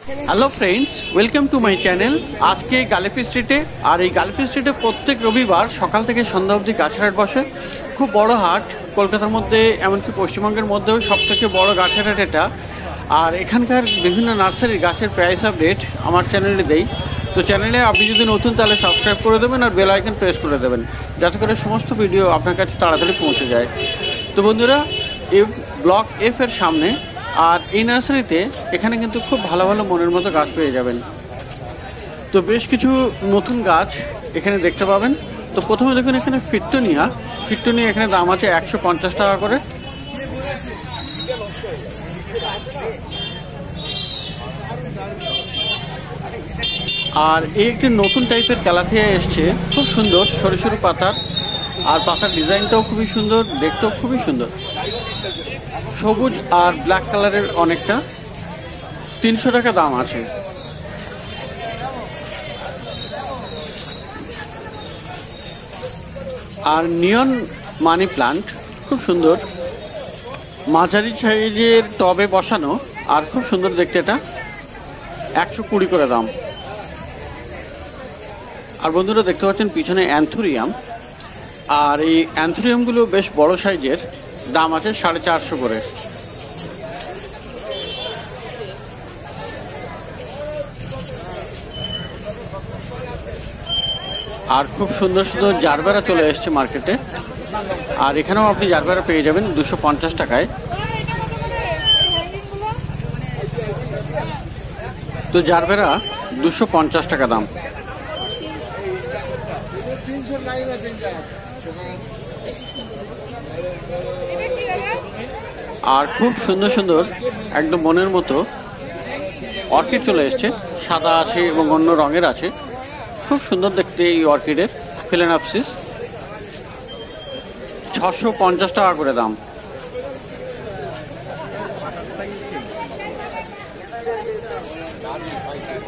Hello friends, welcome to my channel. আজকে গালিফি স্ট্রিটে, আর এই গালিফি স্ট্রিটে প্রত্যেক রবিবার সকাল থেকে সন্ধ্যা অবধি গাছের হাট বসে। খুব বড় হাট, কলকাতার মধ্যে এমনকি পশ্চিমবঙ্গের মধ্যেও সবথেকে বড় গাছের হাট এটা। আর এখানকার বিভিন্ন নার্সারির গাছের প্রাইস আপডেট আমার চ্যানেলে দেই। তো চ্যানেলে আপনি যদি নতুন তাহলে সাবস্ক্রাইব করে দেবেন আর বেল আইকন প্রেস করে দেবেন, যাতে করে সমস্ত ভিডিও আপনার কাছে তাড়াতাড়ি পৌঁছে যায়। তো বন্ধুরা, এই ব্লক এফ এর সামনে আর এই নার্সারিতে এখানে কিন্তু খুব ভালো ভালো মনের মতো গাছ পেয়ে যাবেন। তো বেশ কিছু নতুন গাছ এখানে দেখতে পাবেন। তো প্রথমে দেখুন এখানে ফিট্টোনিয়া এখানে দাম আছে 150 টাকা করে। আর এই একটি নতুন টাইপের ক্যালাথিয়া এসছে, খুব সুন্দর সরু সরু পাতার, আর পাতার ডিজাইনটাও খুবই সুন্দর, দেখতেও খুবই সুন্দর, সবুজ আর ব্ল্যাক কালারের অনেকটা। 300 টাকা দাম আছে। আর নিয়ন মানি প্লান্ট খুব সুন্দর, মাঝারি সাইজের টবে বসানো, আর খুব সুন্দর দেখতে। এটা 120 করে দাম। আর বন্ধুরা দেখতে পাচ্ছেন পিছনে অ্যান্থুরিয়াম, আর এই অ্যান্থুরিয়ামগুলো বেশ বড় সাইজের, দাম আছে 450 করে। আর খুব সুন্দর সুন্দর জারবেরা চলে এসছে মার্কেটে, আর এখানেও আপনি জারবেরা পেয়ে যাবেন 250 টাকায়। তো জারবেরা 250 টাকা দাম। আর খুব সুন্দর সুন্দর একদম মনের মতো অর্কিড চলে এসছে, সাদা আছে এবং অন্য রঙের আছে। খুব সুন্দর দেখতে এই অর্কিডের ফিলেনাপসিস, 650 টাকা করে দাম।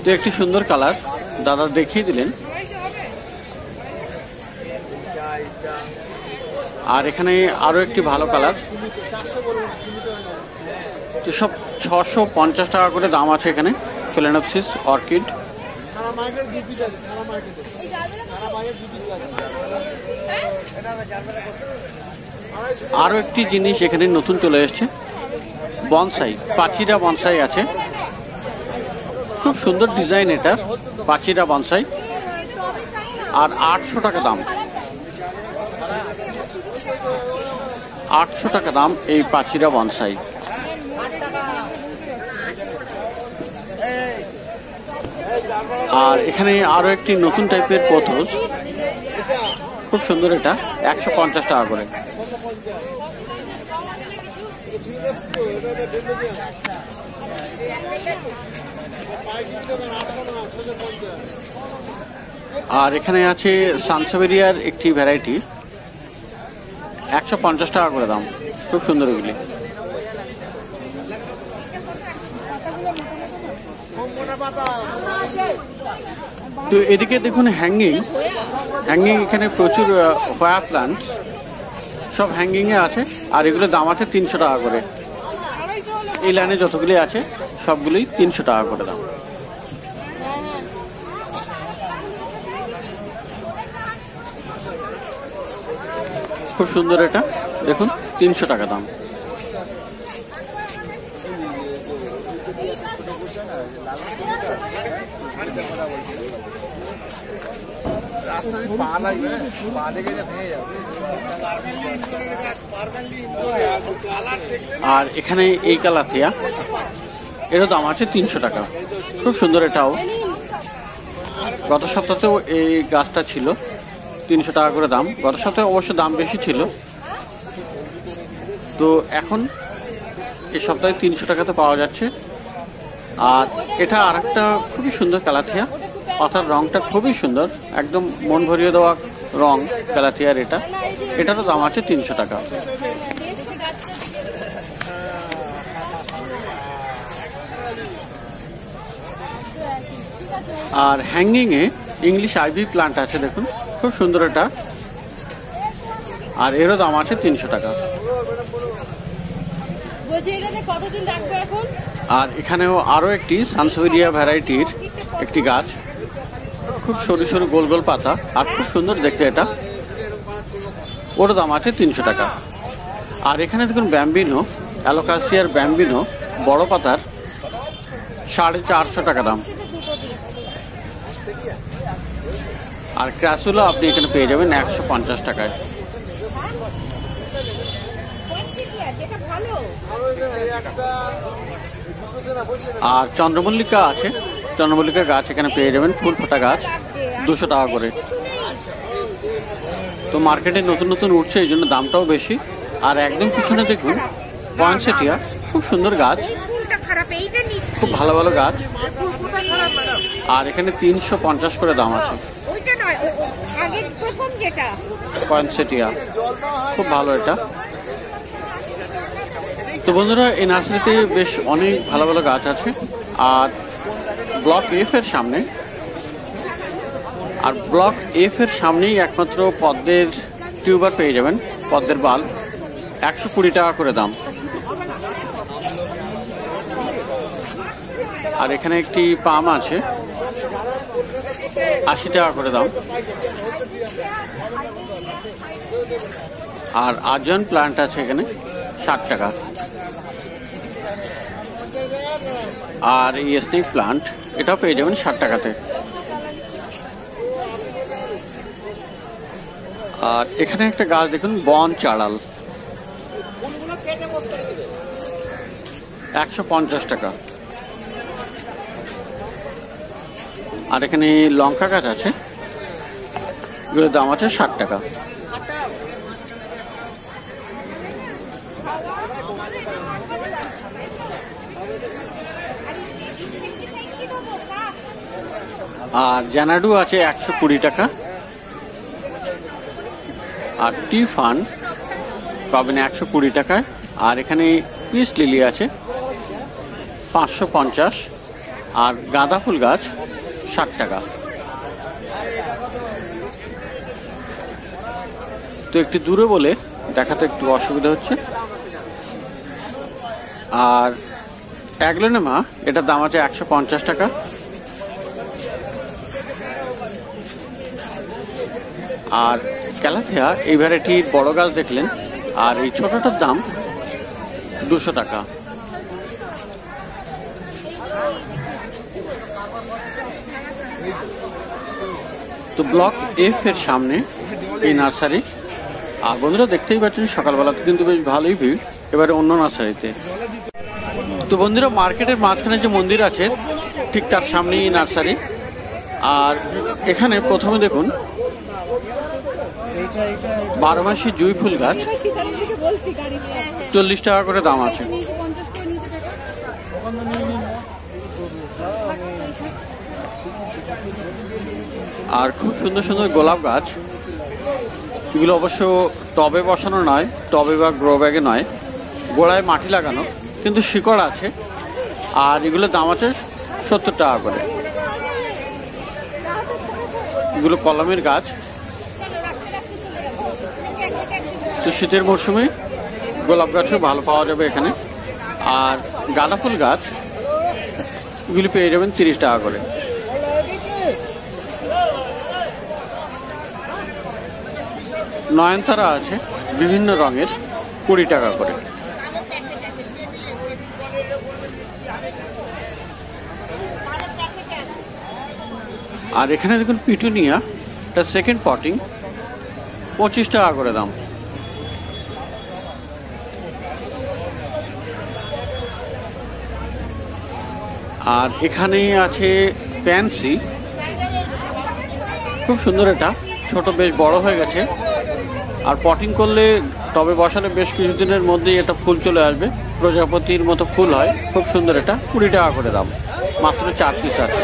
তো একটি সুন্দর কালার দাদা দেখিয়ে দিলেন। আর এখানে আরো একটি ভালো কালার, তো সব 650 টাকা করে দাম আছে এখানে ফিলেনাপসিস অর্কিড। আরো একটি জিনিস এখানে নতুন চলে এসছে, বনসাই, পাচিরা বনসাই আছে। খুব সুন্দর ডিজাইন এটার, পাচিরা বনসাই, আর 800 টাকা দাম। 800 টাকা দাম এই পাচিরা বনসাই। আর এখানে আরো একটি নতুন টাইপের পথস, খুব সুন্দর, এটা 150 টাকা করে। আর এখানে আছে সানসেভেরিয়ার একটি ভ্যারাইটি, 150 টাকা করে দাম। খুব সুন্দর এগুলি। তো এদিকে দেখুন হ্যাঙ্গিং এখানে প্রচুর হোয়া প্লান্ট সব হ্যাঙ্গিং এ আছে, আর এগুলোর দাম আছে 300 টাকা করে। এই লাইনে যতগুলি আছে সবগুলি 300 টাকা করে দাম। খুব সুন্দর, এটা দেখুন 300 টাকা দাম। আর এখানে এই কালাথিয়া, এরও দাম আছে 300 টাকা। খুব সুন্দর, এটাও গত সপ্তাহেও এই গাছটা ছিল 300 টাকা করে দাম। গত সপ্তাহে অবশ্য দাম বেশি ছিল, তো এখন এই সপ্তাহে 300 টাকাতে পাওয়া যাচ্ছে। আর এটা আর একটা খুবই সুন্দর কালাথিয়া, পাতার রংটা খুবই সুন্দর, একদম মন ভরিয়ে দেওয়া রং কালাথিয়ার। এটারও দাম আছে 300 টাকা। আর হ্যাঙ্গিং এ ইংলিশ আইভি প্লান্ট আছে, দেখুন খুব সুন্দর এটা, আর এরও দাম আছে 300 টাকা। বলছি এটাতে কতদিন রাখবো এখন? আর এখানেও আরও একটি সানসেভেরিয়া ভ্যারাইটির একটি গাছ, খুব সরু সরু গোল গোল পাতা আর খুব সুন্দর দেখতে এটা। ওর দাম আছে 300 টাকা। আর এখানে দেখুন ব্যাম্বিনো, অ্যালোকাসিয়ার ব্যাম্বিনো বড় পাতার 450 টাকা দাম। আর ক্রাসুলা আপনি এখানে পেয়ে যাবেন 150 টাকায়। আর চন্দ্রমল্লিকা আছে, চন্দ্রমল্লিকা গাছ এখানে পেয়ে যাবেন, ফুল ফোটা গাছ 200 টাকা করে। তো মার্কেটে নতুন নতুন উঠছে, এই জন্য দামটাও বেশি। আর একদম পিছনে দেখুন পয়েন্টসেটিয়া, খুব সুন্দর গাছ, খুব ভালো ভালো গাছ। আর এখানে 350 করে দাম আছে। পয়েন্টসেটিয়া খুব ভালো এটা। তো বন্ধুরা, এই নার্সারিতে বেশ অনেক ভালো ভালো গাছ আছে। আর ব্লক এফ এর সামনে, আর ব্লক এফ এর সামনেই একমাত্র পদ্মের টিউবার পেয়ে যাবেন, পদ্মের বাল 120 টাকা করে দাম। আর এখানে একটি পাম আছে 80 টাকা করে দাম। আর আর্জন প্লান্ট আছে এখানে 60 টাকা। আর এই স্নেক প্লান্ট এটাও পেয়ে যাবেন 60 টাকাতে। আর এখানে একটা গাছ দেখুন, বন চাড়াল 150 টাকা। আর এখানে লঙ্কা গাছ আছে, এগুলোর দাম আছে 60 টাকা। আর জানাডু আছে 120 টাকা। আর টি ফান পাবেন 120 টাকায়। আর এখানে পিস লিলি আছে 550। আর গাঁদা ফুল গাছ 60 টাকা। তো একটু দূরে বলে দেখাতে একটু অসুবিধা হচ্ছে। আর অ্যাগ্লোনেমা, এটার দাম আছে 150 টাকা। আর ক্যালাথিয়া, এই ভ্যারাইটির বড় গাছ দেখলেন। আর এই ছোটটার দাম 200 টাকা। তো ব্লক এফ এর সামনে এই নার্সারি। আর বন্ধুরা দেখতেই পাচ্ছেন সকালবেলাতে কিন্তু বেশ ভালোই ভিড়। এবারে অন্য নার্সারিতে। তো বন্ধুরা, মার্কেটের মাঝখানে যে মন্দির আছে ঠিক তার সামনেই নার্সারি। আর এখানে প্রথমে দেখুন 12 মাসি জুঁই ফুল গাছ 40 টাকা করে দাম আছে। আর খুব সুন্দর সুন্দর গোলাপ গাছ, এগুলো অবশ্য টবে বসানো নয়, টবে বা গ্রো ব্যাগে নয়, গোড়ায় মাটি লাগানো, কিন্তু শিকড় আছে। আর এগুলোর দাম আছে 70 টাকা করে। এগুলো কলমের গাছ। তো শীতের মরশুমে গোলাপ গাছও ভালো পাওয়া যাবে এখানে। আর গাঁদা ফুল গাছ এগুলি পেয়ে যাবেন 30 টাকা করে। নয়নতারা আছে বিভিন্ন রঙের 20 টাকা করে। আর এখানে দেখুন পিটুনিয়া, এটা সেকেন্ড পটিং 25 টাকা করে দাম। আর এখানে আছে প্যান্সি, খুব সুন্দর, এটা ছোট, বেশ বড় হয়ে গেছে। আর পটিং করলে টবে বসালে বেশ কিছুদিনের মধ্যেই এটা ফুল চলে আসবে, প্রজাপতির মতো ফুল হয়, খুব সুন্দর। এটা 20 টাকা করে দাম, মাত্র 4 পিস আছে।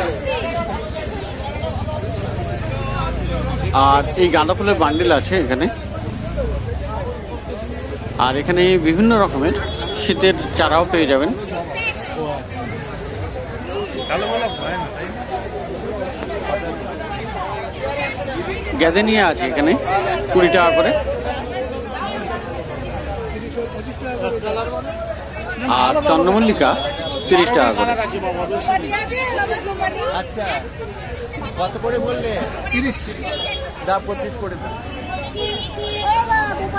আর এই গাঁদা ফুলের বান্ডিল আছে এখানে। আর এখানে বিভিন্ন রকমের শীতের চারাও পেয়ে যাবেন। গ্যাদেনিয়া আছে এখানে 20 টাকা করে। আর চন্দ্রমল্লিকা 30 টাকা করে। আচ্ছা কত করে বললে? 30 দা 25 করে দাও।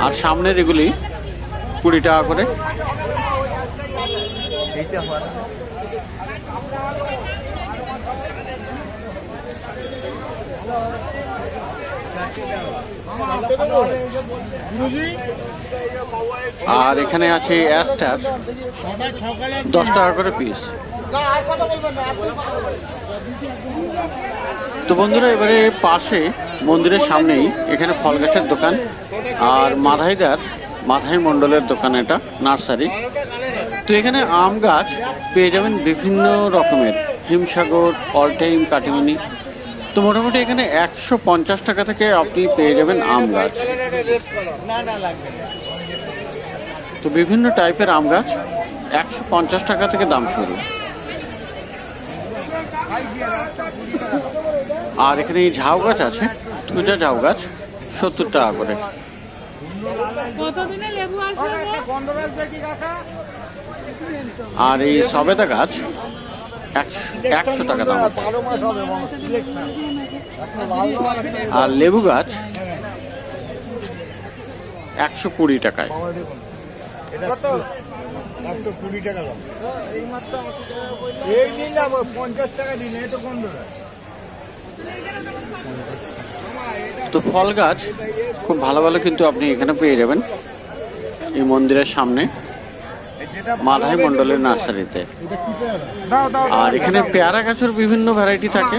আর সামনের এগুলি 20 টাকা করে। এইটা হয় আর এখানে আছে অ্যাস্টার 10 টাকা করে পিস। তো বন্ধুরা এবারে পাশে মন্দিরের সামনেই এখানে ফল গাছের দোকান আর মাধাই মণ্ডলের দোকান, এটা নার্সারি। তো এখানে আম গাছ পেয়ে যাবেন বিভিন্ন রকমের, হিমসাগর, অল টাইম, কাটিমনি। তো মোটামুটি এখানে 150 টাকা থেকে আপনি পেয়ে যাবেন আম গাছ। তো বিভিন্ন টাইপের আম গাছ 150 টাকা থেকে দাম শুরু। আর এখানে এই ঝাউ গাছ আছে, তুজা ঝাউ গাছ 70 টাকা করে। আর এই সবেদা গাছ 100 টাকা দাম। আর লেবু গাছ 120 টাকায়। তো ফল গাছ খুব ভালো ভালো কিন্তু আপনি এখানে পেয়ে যাবেন এই মন্দিরের সামনে মাধাই মণ্ডলের নার্সারিতে। আর এখানে পেয়ারা গাছের বিভিন্ন ভ্যারাইটি থাকে,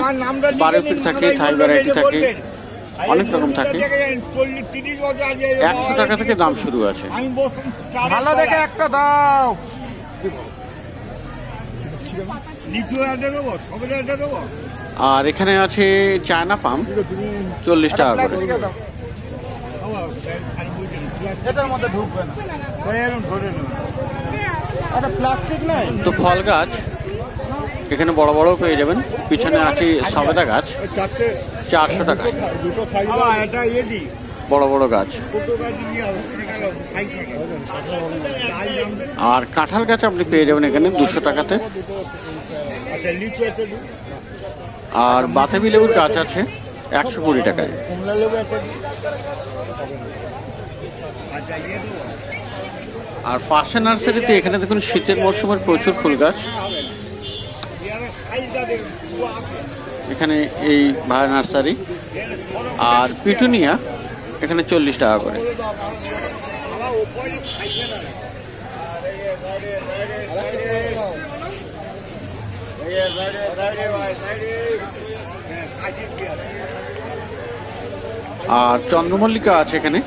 বারোপির থাকে, থাই ভ্যারাইটি থাকে, অনেক রকম থাকে। 100 টাকা থেকে দাম শুরু আছে। ভালো দেখে একটা দাও। আর এখানে আছে চায়না পাম 40 টাকা করে। তো ফল গাছ এখানে বড় বড় পেয়ে যাবেন। পিছনে আছে সবেদা গাছ 400 টাকায়, বড় বড় গাছ। আর কাঁঠাল গাছ আপনি পেয়ে যাবেন এখানে 200 টাকাতে। আর বাতাবি লেবুর গাছ আছে 120 টাকায়। আর পাশে নার্সারিতে এখানে দেখুন শীতের মরশুমের প্রচুর ফুল গাছ। এখানে এই ভাই নার্সারি। আর পিটুনিয়া এখানে 40 টাকা করে। আর চন্দ্রমল্লিকা আছে এখানে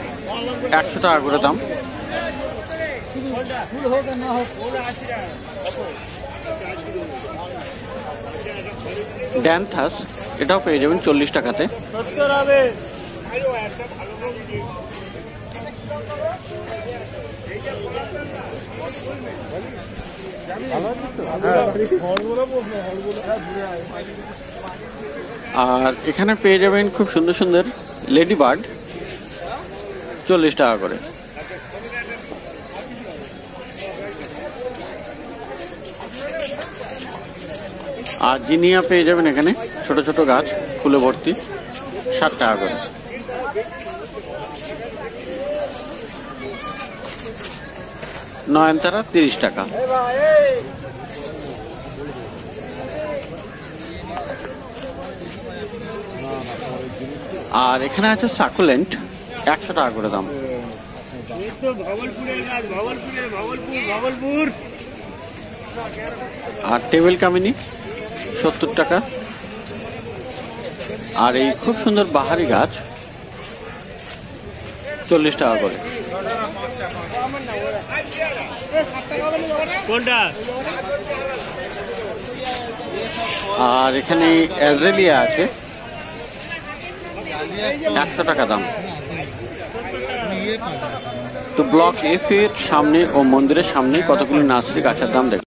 100 টাকা করে দাম। ড্যান্থাস এটাও পেয়ে যাবেন 40 টাকাতে। আর এখানে পেয়ে যাবেন খুব সুন্দর সুন্দর লেডি বার্ড 40 টাকা করে। আর জিনিয়া পেয়ে যাবেন এখানে ছোট ছোট গাছ ফুলে ভর্তি 60 টাকা করে। নয়নতারা 30 টাকা। আর এখানে আছে সাকুলেন্ট 100 টাকা করে দাম। আর টেবিল কামিনী 70 টাকা। আর এই খুব সুন্দর বাহারি গাছ 40 টাকা করে। আর এখানে অ্যাজেলিয়া আছে 100 টাকা দাম। তো ব্লক এফ এর সামনে ও মন্দিরের সামনে কতগুলি নার্সারি গাছের দাম দেখুন।